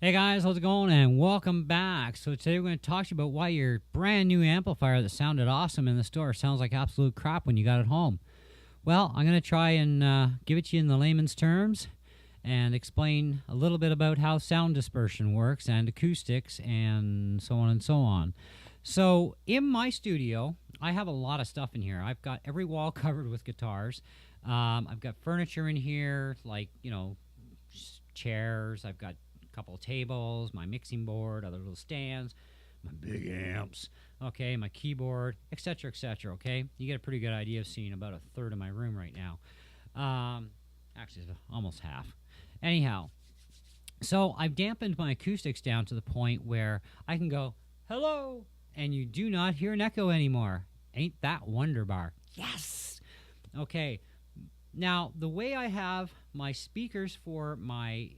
Hey guys, how's it going? And welcome back. So today we're going to talk to you about why your brand new amplifier that sounded awesome in the store sounds like absolute crap when you got it home. Well, I'm going to try and give it to you in the layman's terms and explain a little bit about how sound dispersion works and acoustics and so on and so on. So in my studio, I have a lot of stuff in here. I've got every wall covered with guitars. I've got furniture in here, like, chairs. I've got couple of tables, my mixing board, other little stands, my big amps, okay, my keyboard, etc., etc., okay? You get a pretty good idea of seeing about a third of my room right now. Actually, it's almost half. Anyhow, so I've dampened my acoustics down to the point where I can go, hello, and you do not hear an echo anymore. Ain't that wonderbar? Yes! Okay. Now, the way I have my speakers for my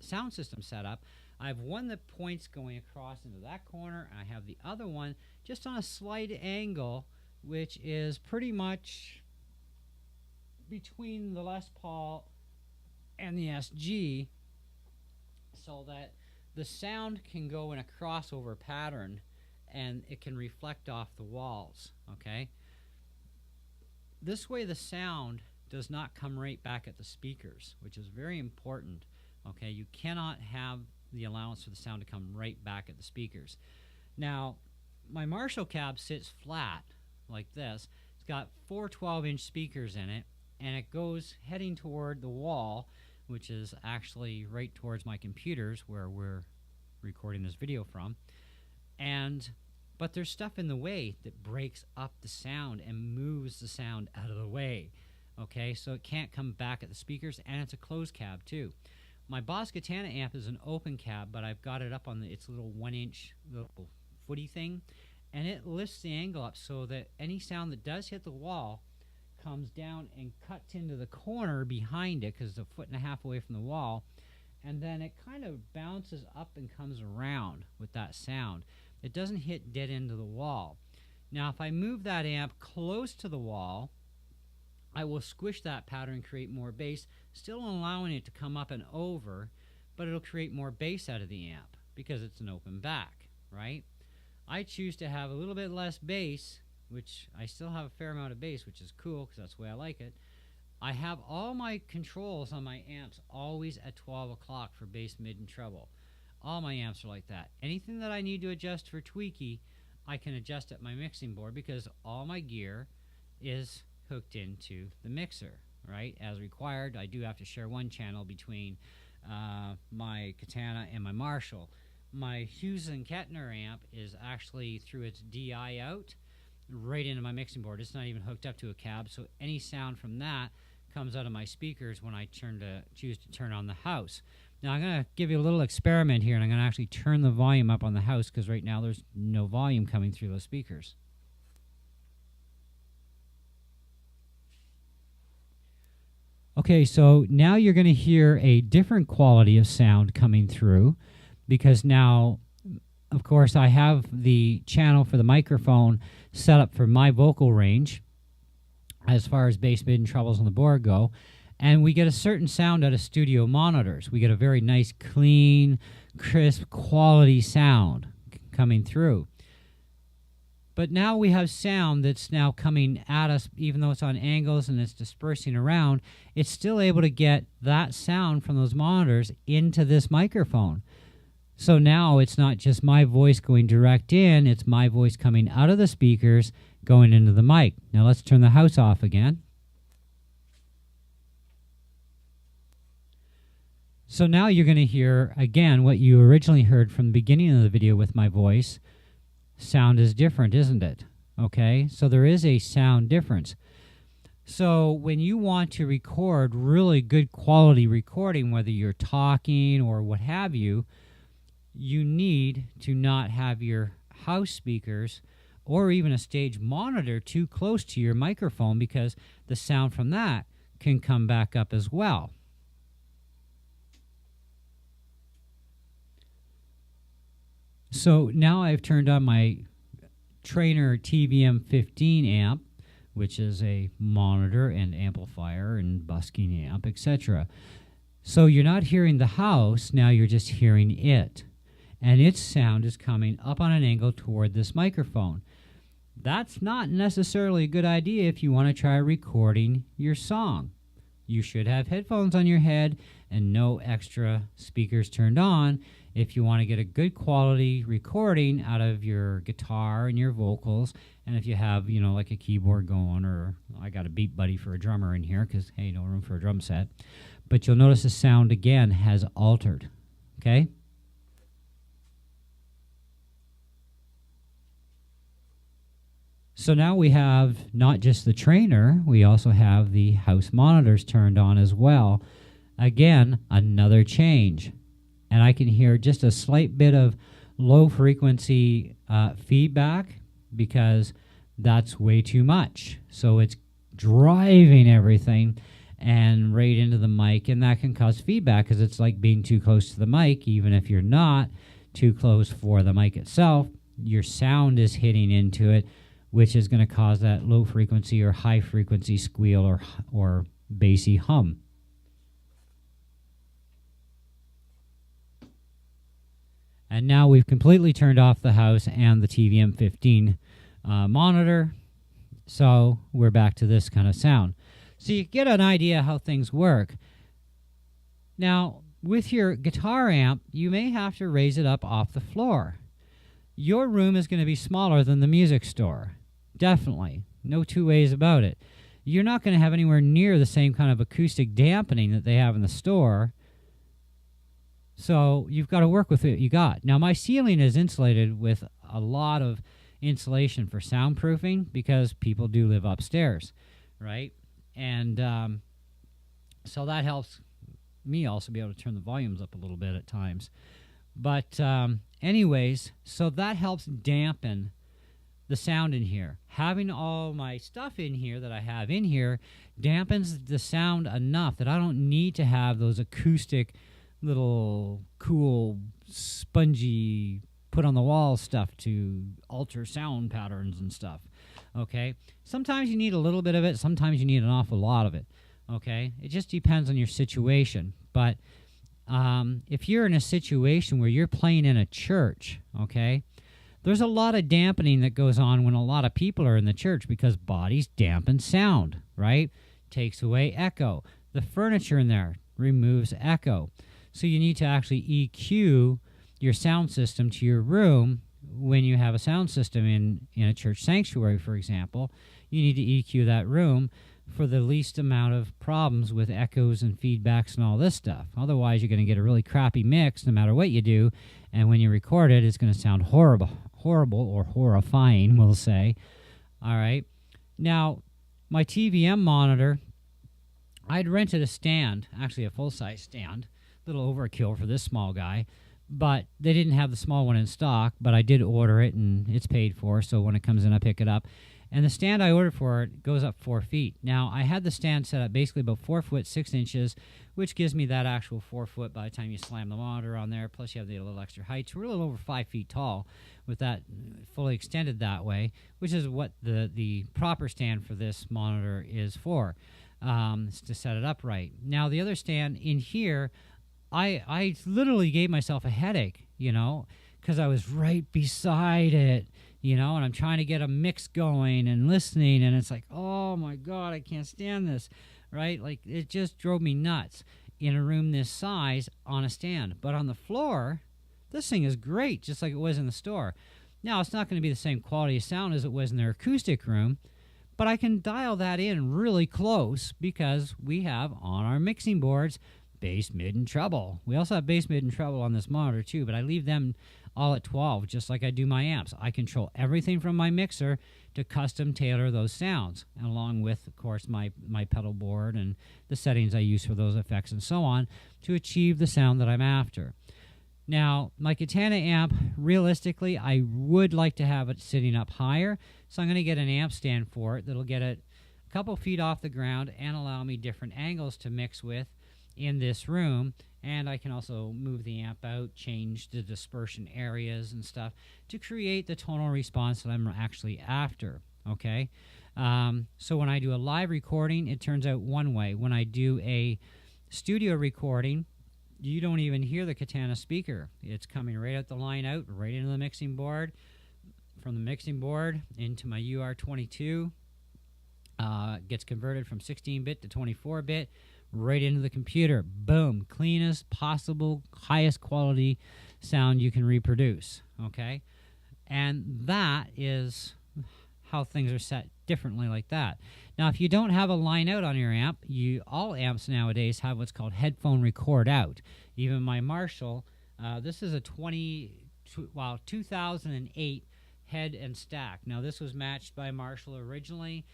sound system set up, I have one that points going across into that corner, and I have the other one just on a slight angle, which is pretty much between the Les Paul and the SG, so that the sound can go in a crossover pattern, and it can reflect off the walls, okay? This way the sound does not come right back at the speakers, which is very important. Okay, you cannot have the allowance for the sound to come right back at the speakers. Now, my Marshall cab sits flat like this. It's got four 12-inch speakers in it, and it goes heading toward the wall, which is actually right towards my computers where we're recording this video from. But there's stuff in the way that breaks up the sound and moves the sound out of the way. Okay, so it can't come back at the speakers, and it's a closed cab too. My Boss Katana amp is an open cab, but I've got it up on its little 1-inch little footy thing, and it lifts the angle up so that any sound that does hit the wall comes down and cuts into the corner behind it, because it's 1.5 feet away from the wall, and then it kind of bounces up and comes around with that sound. It doesn't hit dead into the wall. Now, if I move that amp close to the wall, I will squish that pattern and create more bass, still allowing it to come up and over, but it'll create more bass out of the amp because it's an open back, right? I choose to have a little bit less bass, which I still have a fair amount of bass, which is cool because that's the way I like it. I have all my controls on my amps always at 12 o'clock for bass, mid, and treble. All my amps are like that. Anything that I need to adjust for tweaky, I can adjust at my mixing board because all my gear is hooked into the mixer, right? As required, I do have to share one channel between my Katana and my Marshall. My Hughes and Kettner amp is actually through its DI out right into my mixing board. It's not even hooked up to a cab, so any sound from that comes out of my speakers when I choose to turn on the house. Now I'm going to give you a little experiment here, and I'm going to actually turn the volume up on the house because right now there's no volume coming through those speakers. Okay, so now you're going to hear a different quality of sound coming through because now, of course, I have the channel for the microphone set up for my vocal range as far as bass, mid, and trebles on the board go, and we get a certain sound out of studio monitors. We get a very nice, clean, crisp, quality sound coming through. But now we have sound that's now coming at us, even though it's on angles and it's dispersing around, it's still able to get that sound from those monitors into this microphone. So now it's not just my voice going direct in, it's my voice coming out of the speakers, going into the mic. Now let's turn the house off again. So now you're going to hear, again, what you originally heard from the beginning of the video with my voice. Sound is different, isn't it? Okay, so there is a sound difference. So when you want to record really good quality recording, whether you're talking or what have you, you need to not have your house speakers or even a stage monitor too close to your microphone because the sound from that can come back up as well. So now I've turned on my Trainer TVM15 amp, which is a monitor and amplifier and busking amp, etc. So you're not hearing the house, now you're just hearing it. And its sound is coming up on an angle toward this microphone. That's not necessarily a good idea if you want to try recording your song. You should have headphones on your head and no extra speakers turned on if you want to get a good quality recording out of your guitar and your vocals. And if you have, like a keyboard going, or I got a Beat Buddy for a drummer in here because, hey, no room for a drum set. But you'll notice the sound again has altered. Okay? So now we have not just the trainer, we also have the house monitors turned on as well. Again, another change. And I can hear just a slight bit of low frequency feedback because that's way too much. So it's driving everything and right into the mic, and that can cause feedback because it's like being too close to the mic. Even if you're not too close for the mic itself, your sound is hitting into it, which is going to cause that low frequency or high frequency squeal or bassy hum. And now we've completely turned off the house and the TVM15 monitor, so we're back to this kind of sound. So you get an idea how things work. Now, with your guitar amp, you may have to raise it up off the floor. Your room is going to be smaller than the music store. Definitely. No two ways about it. You're not going to have anywhere near the same kind of acoustic dampening that they have in the store. So you've got to work with what you got. Now, my ceiling is insulated with a lot of insulation for soundproofing because people do live upstairs, right? And so that helps me also be able to turn the volumes up a little bit at times. But anyways, so that helps dampen the sound in here. Having all my stuff in here that I have in here dampens the sound enough that I don't need to have those acoustic little cool spongy put on the wall stuff to alter sound patterns and stuff. Okay? Sometimes you need a little bit of it, sometimes you need an awful lot of it. Okay? It just depends on your situation. But if you're in a situation where you're playing in a church, okay, there's a lot of dampening that goes on when a lot of people are in the church because bodies dampen sound, right? Takes away echo. The furniture in there removes echo. So you need to actually EQ your sound system to your room when you have a sound system in a church sanctuary, for example. You need to EQ that room for the least amount of problems with echoes and feedbacks and all this stuff. Otherwise, you're going to get a really crappy mix no matter what you do, and when you record it, it's going to sound horrible or horrifying, we'll say. All right. Now, my TVM monitor, I'd rented a stand, actually a full-size stand, a little overkill for this small guy, but they didn't have the small one in stock, but I did order it, and it's paid for, so when it comes in, I pick it up. And the stand I ordered for it goes up 4 feet. Now, I had the stand set up basically about 4 foot 6 inches, which gives me that actual 4 foot by the time you slam the monitor on there. Plus, you have the little extra height. So we're a little over 5 feet tall with that fully extended that way, which is what the proper stand for this monitor is for, is to set it up right. Now, the other stand in here, I literally gave myself a headache, because I was right beside it. And I'm trying to get a mix going and listening, and it's like, oh my God, I can't stand this, right? Like, it just drove me nuts in a room this size on a stand. But on the floor, this thing is great, just like it was in the store. Now, it's not going to be the same quality of sound as it was in their acoustic room, but I can dial that in really close because we have on our mixing boards bass, mid, and treble. We also have bass, mid, and treble on this monitor too, but I leave them all at 12, just like I do my amps. I control everything from my mixer to custom tailor those sounds, along with, of course, my pedal board and the settings I use for those effects and so on to achieve the sound that I'm after. Now, my Katana amp, realistically, I would like to have it sitting up higher, so I'm going to get an amp stand for it that'll get it a couple feet off the ground and allow me different angles to mix with in this room. And I can also move the amp out, change the dispersion areas and stuff to create the tonal response that I'm actually after, okay? So when I do a live recording, it turns out one way. When I do a studio recording, you don't even hear the Katana speaker. It's coming right out the line out, right into the mixing board. From the mixing board into my UR22. Gets converted from 16-bit to 24-bit, right into the computer. Boom. Cleanest possible, highest quality sound you can reproduce. Okay? And that is how things are set differently like that. Now, if you don't have a line out on your amp, all amps nowadays have what's called headphone record out. Even my Marshall, this is a 2008 head and stack. Now, this was matched by Marshall originally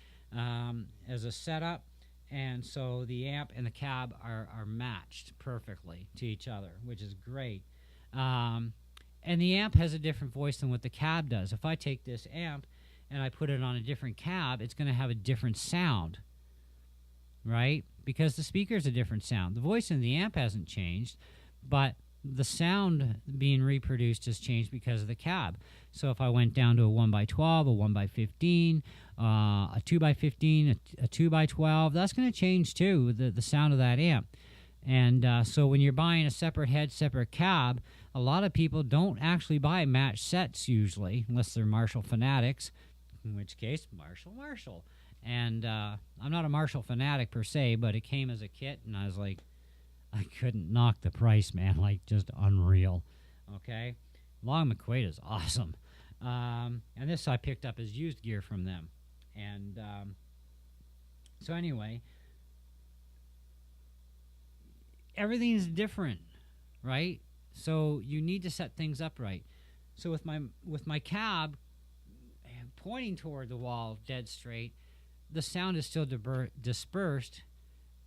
as a setup, and so the amp and the cab are matched perfectly to each other, which is great. And the amp has a different voice than what the cab does. If I take this amp and I put it on a different cab, it's going to have a different sound, right? Because the speaker's a different sound. The voice in the amp hasn't changed, but the sound being reproduced has changed because of the cab. So if I went down to a 1x12, a 1x15, a 2x15, a 2x12, that's going to change too, the sound of that amp. And so when you're buying a separate head, separate cab, a lot of people don't actually buy matched sets usually, unless they're Marshall fanatics, in which case, Marshall. And I'm not a Marshall fanatic per se, but it came as a kit, and I was like, I couldn't knock the price, man. Like, just unreal. Okay? Long McQuaid is awesome. And this I picked up as used gear from them. And so anyway, everything's different, right? So you need to set things up right. So with my cab pointing toward the wall dead straight, the sound is still dispersed,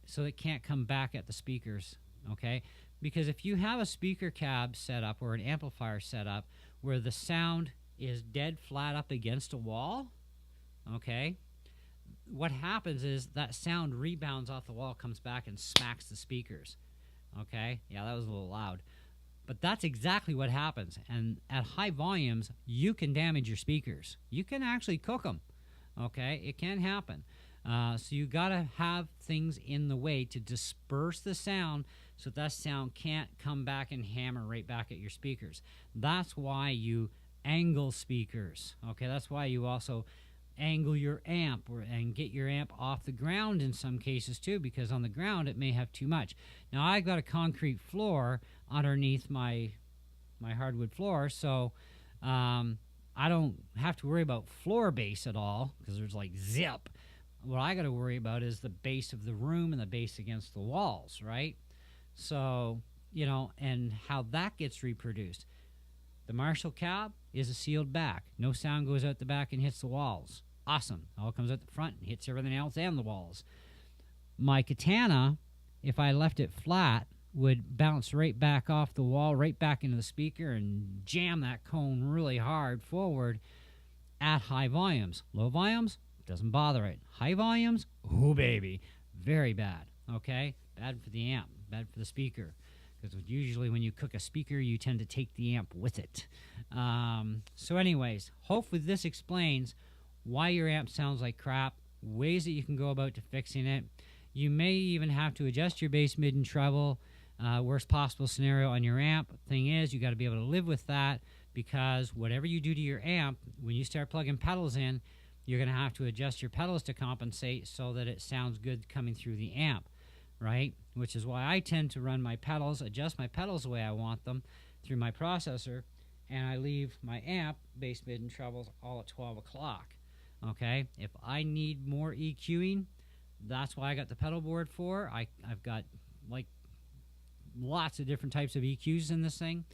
so it can't come back at the speakers, okay? Because if you have a speaker cab set up or an amplifier set up where the sound is dead flat up against a wall, okay, what happens is that sound rebounds off the wall, comes back and smacks the speakers, okay? Yeah, that was a little loud. But that's exactly what happens. And at high volumes, you can damage your speakers. You can actually cook them, okay? It can happen. So you got to have things in the way to disperse the sound so that sound can't come back and hammer right back at your speakers. That's why you angle speakers, okay? That's why you also angle your amp and get your amp off the ground in some cases too, because on the ground it may have too much. Now, I've got a concrete floor underneath my hardwood floor, so I don't have to worry about floor bass at all because there's like zip. What I got to worry about is the bass of the room and the bass against the walls, right? So, you know, and how that gets reproduced. The Marshall cab is a sealed back. No sound goes out the back and hits the walls. Awesome. All comes out the front and hits everything else and the walls. My Katana, if I left it flat, would bounce right back off the wall, right back into the speaker, and jam that cone really hard forward at high volumes. Low volumes, doesn't bother it. High volumes, oh baby, very bad, okay? Bad for the amp, bad for the speaker. Because usually when you cook a speaker, you tend to take the amp with it. So anyways, hopefully this explains why your amp sounds like crap, ways that you can go about to fixing it. You may even have to adjust your bass, mid, and treble, worst possible scenario on your amp. Thing is, you got to be able to live with that, because whatever you do to your amp, when you start plugging pedals in, you're going to have to adjust your pedals to compensate so that it sounds good coming through the amp, right? Which is why I tend to run my pedals, adjust my pedals the way I want them through my processor, and I leave my amp, bass, mid, and trebles all at 12 o'clock, okay? If I need more EQing, that's why I got the pedal board for. I've got, like, lots of different types of EQs in this thing,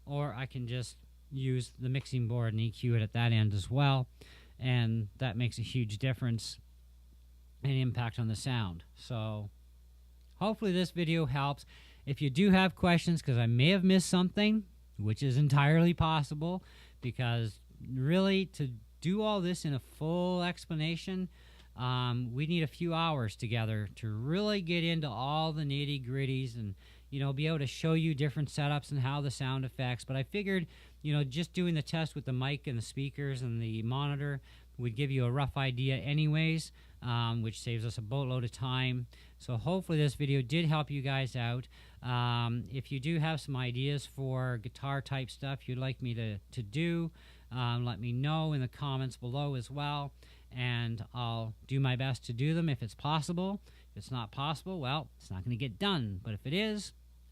or I can just use the mixing board and EQ it at that end as well, and that makes a huge difference and impact on the sound. So hopefully this video helps. If you do have questions, because I may have missed something, which is entirely possible, because really to do all this in a full explanation, we need a few hours together to really get into all the nitty-gritties and, you know, be able to show you different setups and how the sound affects. But I figured, you know, just doing the test with the mic and the speakers and the monitor, would give you a rough idea anyways, which saves us a boatload of time. So hopefully this video did help you guys out. If you do have some ideas for guitar type stuff you'd like me to do, let me know in the comments below as well, and I'll do my best to do them if it's possible. If it's not possible, well, it's not going to get done, but if it is,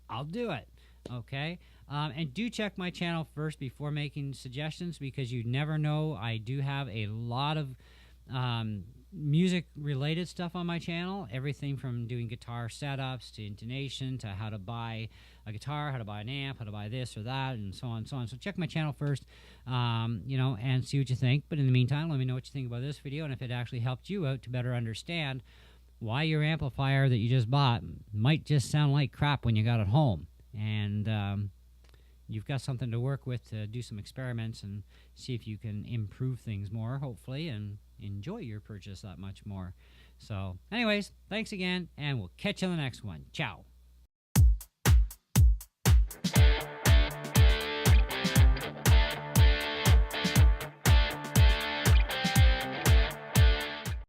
I'll do it. Okay, and do check my channel first before making suggestions, because you never know. I do have a lot of music related stuff on my channel, everything from doing guitar setups to intonation to how to buy a guitar, how to buy an amp, how to buy this or that, and so on and so on. So check my channel first, you know, and see what you think. But in the meantime, let me know what you think about this video, and if it actually helped you out to better understand why your amplifier that you just bought might just sound like crap when you got it home. And you've got something to work with to do some experiments and see if you can improve things more, hopefully, and enjoy your purchase that much more. So anyways, thanks again, and we'll catch you on the next one. Ciao.